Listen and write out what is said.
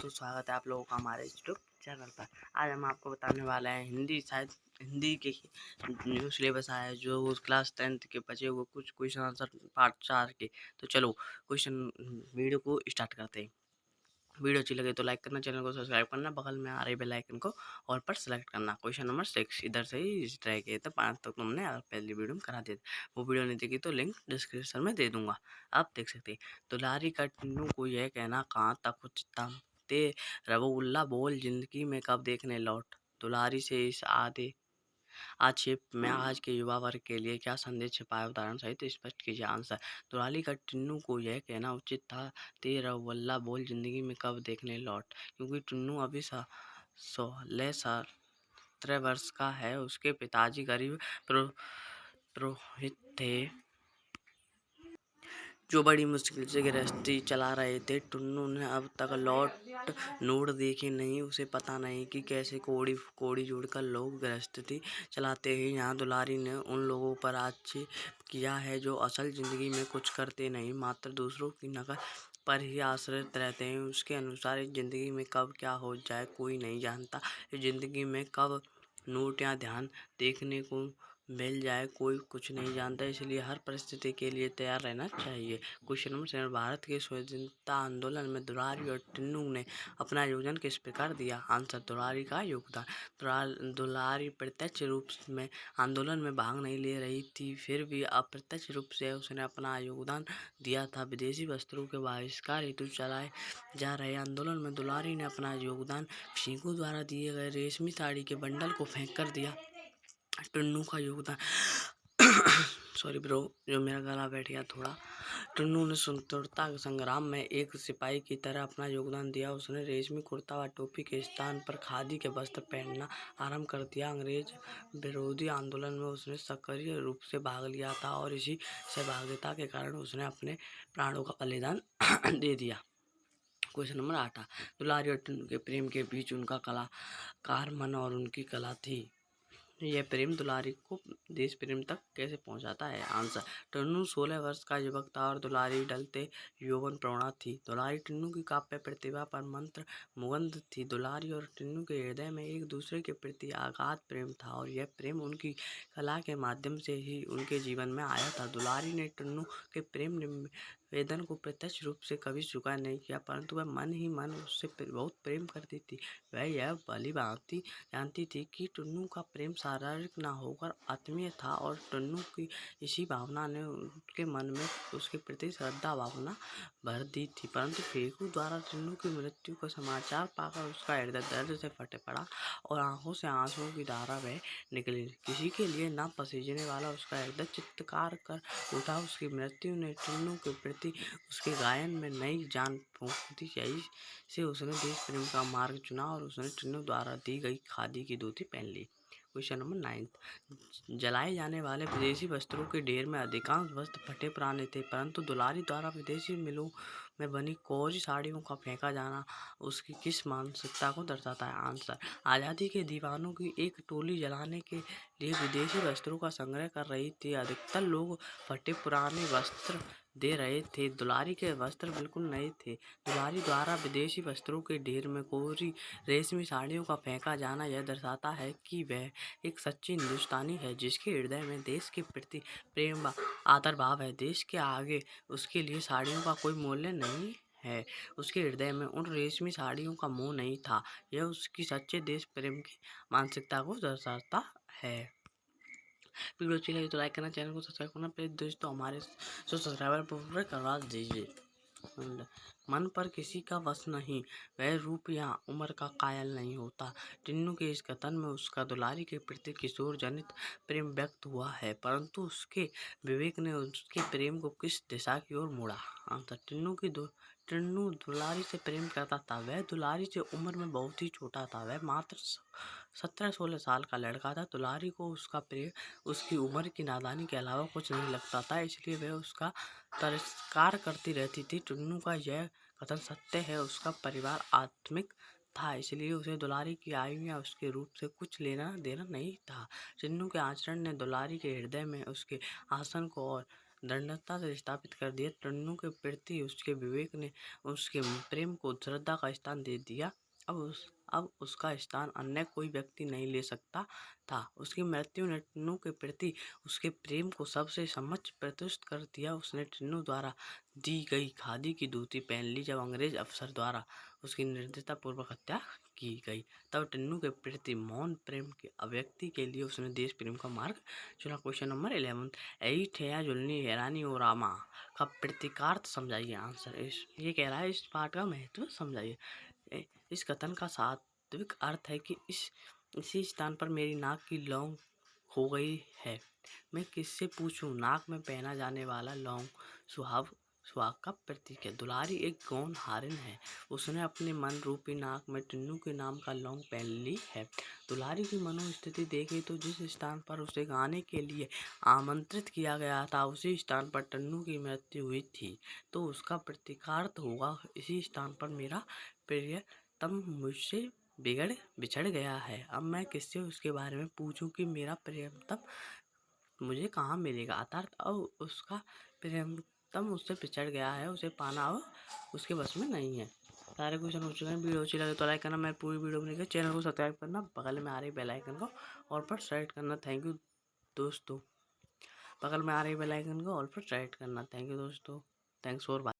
दोस्तों, स्वागत है आप लोगों का हमारे यूट्यूब चैनल पर। आज हम आपको बताने वाले हैं हिंदी के न्यू सिलेबस आया है जो क्लास 10th के बचे हुए कुछ क्वेश्चन आंसर पार्ट 4 के। तो चलो क्वेश्चन वीडियो को स्टार्ट करते हैं। वीडियो अच्छी लगे तो लाइक करना, चैनल को सब्सक्राइब करना, बगल में आ रही बेल आइकन को ऑल पर सेलेक्ट करना। क्वेश्चन नंबर 6 इधर से ही इस तरह के 5 तक तुमने पहली वीडियो में करा दिया। वो वीडियो नहीं देखी तो लिंक डिस्क्रिप्शन में दे दूंगा, आप देख सकते हैं। दुलारी का टुन्नू को यह कहना कहाँ तक उचित ते रबुल्ला बोल जिंदगी में कब देखने लौट। दुलारी से इस आक्षेप में आज के युवा वर्ग के लिए क्या संदेश छिपाया, उदाहरण सहित स्पष्ट कीजिए आंसर। दुलारी का टुन्नू को यह कहना उचित था ते रबुल्ला बोल जिंदगी में कब देखने लौट, क्योंकि टुन्नू अभी 16-17 वर्ष का है। उसके पिताजी गरीब पुरोहित थे जो बड़ी मुश्किल से गृहस्थी चला रहे थे। टुन्नू ने अब तक लौट नोट देखी नहीं, उसे पता नहीं कि कैसे कोड़ी जोड़कर लोग गृहस्थी चलाते हैं। यहाँ दुलारी ने उन लोगों पर आक्षेप किया है जो असल जिंदगी में कुछ करते नहीं, मात्र दूसरों की नकल पर ही आश्रित रहते हैं। उसके अनुसार इस जिंदगी में कब क्या हो जाए कोई नहीं जानता। इस जिंदगी में कब नोट या ध्यान देखने को मिल जाए कोई कुछ नहीं जानता, इसलिए हर परिस्थिति के लिए तैयार रहना चाहिए। क्वेश्चन नंबर 7, भारत के स्वतंत्रता आंदोलन में दुलारी और टुन्नू ने अपना योगदान किस प्रकार दिया। आंसर, दुलारी का योगदान। दुलारी प्रत्यक्ष रूप में आंदोलन में भाग नहीं ले रही थी, फिर भी अप्रत्यक्ष रूप से उसने अपना योगदान दिया था। विदेशी वस्त्रों के बहिष्कार हेतु चलाए जा रहे आंदोलन में दुलारी ने अपना योगदान सिखों द्वारा दिए गए रेशमी साड़ी के बंडल को फेंक कर दिया। टुन्नू का योगदान सॉरी ब्रो, जो मेरा गला बैठ गया थोड़ा। टुन्नू ने स्वतंत्रता संग्राम में एक सिपाही की तरह अपना योगदान दिया। उसने रेशमी कुर्ता व टोपी के स्थान पर खादी के वस्त्र पहनना आरंभ कर दिया। अंग्रेज विरोधी आंदोलन में उसने सक्रिय रूप से भाग लिया था और इसी सहभागिता के कारण उसने अपने प्राणों का बलिदान दे दिया। क्वेश्चन नंबर 8, दुलारी और टुन्नू के प्रेम के बीच उनका कलाकार मन और उनकी कला थी। यह प्रेम दुलारी को देश प्रेम तक कैसे पहुंचाता है। आंसर, टुन्नू 16 वर्ष का युवक था और दुलारी ढलते यौवन प्रवणा थी। दुलारी टुन्नू की काव्य प्रतिभा पर मंत्र मुग्ध थी। दुलारी और टुन्नू के हृदय में एक दूसरे के प्रति अगाध प्रेम था और यह प्रेम उनकी कला के माध्यम से ही उनके जीवन में आया था। दुलारी ने टुन्नू के प्रेम निवेदन को प्रत्यक्ष रूप से कभी स्वीकार नहीं किया, परंतु वह मन ही मन उससे बहुत प्रेम करती थी। वह यह भली भांति जानती थी कि टुन्नू का प्रेम शारीरिक न होकर आत्मीय था और टुन्नू की इसी भावना ने उसके मन में उसके प्रति श्रद्धा भावना भर दी थी। परंतु फेकू द्वारा टुन्नू की मृत्यु का समाचार पाकर उसका हृदय दर्द से फटे पड़ा और आंखों से आंसुओं की धारा बह निकली। किसी के लिए न पसीजने वाला उसका हृदय चित्कार कर उठा। उसकी मृत्यु ने टुन्नू के प्रति उसके गायन में नई जान फूंक दी। यही से उसने देश प्रेम का मार्ग चुना और उसने टुन्नू द्वारा दी गई खादी की धोती पहन ली। क्वेश्चन नंबर 9, जलाए जाने वाले विदेशी वस्त्रों के ढेर में अधिकांश वस्त्र फटे पुराने थे, परंतु दुलारी द्वारा विदेशी मिलों में बनी कोरी साड़ियों का फेंका जाना उसकी किस मानसिकता को दर्शाता है। आंसर, आज़ादी के दीवानों की एक टोली जलाने के लिए विदेशी वस्त्रों का संग्रह कर रही थी। अधिकतर लोग फटे पुराने वस्त्र दे रहे थे। दुलारी के वस्त्र बिल्कुल नए थे। दुलारी द्वारा विदेशी वस्त्रों के ढेर में कोरी रेशमी साड़ियों का फेंका जाना यह दर्शाता है कि वह एक सच्ची हिंदुस्तानी है जिसके हृदय में देश के प्रति प्रेम व आदर भाव है। देश के आगे उसके लिए साड़ियों का कोई मूल्य नहीं है। उसके हृदय में उन रेशमी साड़ियों का मोह नहीं था। यह उसकी सच्चे देश प्रेम की मानसिकता को दर्शाता है। वीडियो अच्छी लगी तो लाइक करना, चैनल को सब्सक्राइब करना प्लीज दोस्तों, हमारे सब्सक्राइबर पूरे करवा दीजिए। मन पर किसी का वश नहीं, वह रूप या उम्र का कायल नहीं होता। टुन्नू के इस कथन में उसका दुलारी के प्रति किशोर जनित प्रेम व्यक्त हुआ है, परंतु उसके विवेक ने उसके प्रेम को किस दिशा की ओर मोड़ा। आंसर, टुन्नू दुलारी से प्रेम करता था। वह दुलारी से उम्र में बहुत ही छोटा था। वह मात्र 17-16 साल का लड़का था। दुलारी को उसका प्रेम उसकी उम्र की नादानी के अलावा कुछ नहीं लगता था, इसलिए वह उसका तिरस्कार करती रहती थी। टुन्नू का यह कथन सत्य है। उसका परिवार आत्मिक था, इसलिए उसे दुलारी की आयु या उसके रूप से कुछ लेना देना नहीं था। टुन्नू के आचरण ने दुलारी के हृदय में उसके आसन को और दृढ़ता से स्थापित कर दिया। टुन्नू के प्रति उसके विवेक ने उसके प्रेम को श्रद्धा का स्थान दे दिया। अब उसका स्थान अन्य कोई व्यक्ति नहीं ले सकता था। उसकी मृत्यु ने टुन्नू के प्रति उसके प्रेम को सबसे समक्ष प्रस्तुत कर दिया। उसने टुन्नू द्वारा दी गई खादी की धोती पहन ली। जब अंग्रेज अफसर द्वारा उसकी निर्दयता पूर्वक हत्या की गई, तब टुन्नू के प्रति मौन प्रेम की अभिव्यक्ति के लिए उसने देश प्रेम का मार्ग चुना। क्वेश्चन नंबर 11, ठेया जुलनी हैरानी और रामा का प्रतीकार्थ समझाइए। आंसर ये कह रहा है इस पाठ का महत्व समझाइए। इस कथन का सात्विक अर्थ है कि इसी स्थान पर मेरी नाक की लौंग खो गई है, मैं किससे पूछूं। नाक में पहना जाने वाला लौंग सुहाग का प्रतीक है। दुलारी एक गौन हारिन है, उसने अपने मन रूपी नाक में टुन्नू के नाम का लौंग पहन ली है। दुलारी की मनोस्थिति देखे तो जिस स्थान पर उसे गाने के लिए आमंत्रित किया गया था, उसी स्थान पर टुन्नू की मृत्यु हुई थी, तो उसका प्रतीकार्थ होगा इसी स्थान पर मेरा प्रियतम मुझसे बिछड़ गया है। अब मैं किससे उसके बारे में पूछूं कि मेरा प्रियतम मुझे कहाँ मिलेगा। अर्थात अब उसका प्रियतम उससे बिछड़ गया है, उसे पाना अब उसके बस में नहीं है। सारे क्वेश्चन हो चुके हैं। वीडियो अच्छी लगे तो लाइक करना, मैं पूरी वीडियो बनाकर चैनल को सब्सक्राइब करना, बगल में आ रही बेल आइकन को ऑल पर सेट करना। थैंक यू दोस्तों। बगल में आ रही बेल आइकन को ऑल पर सेट करना। थैंक यू दोस्तों। Thanks for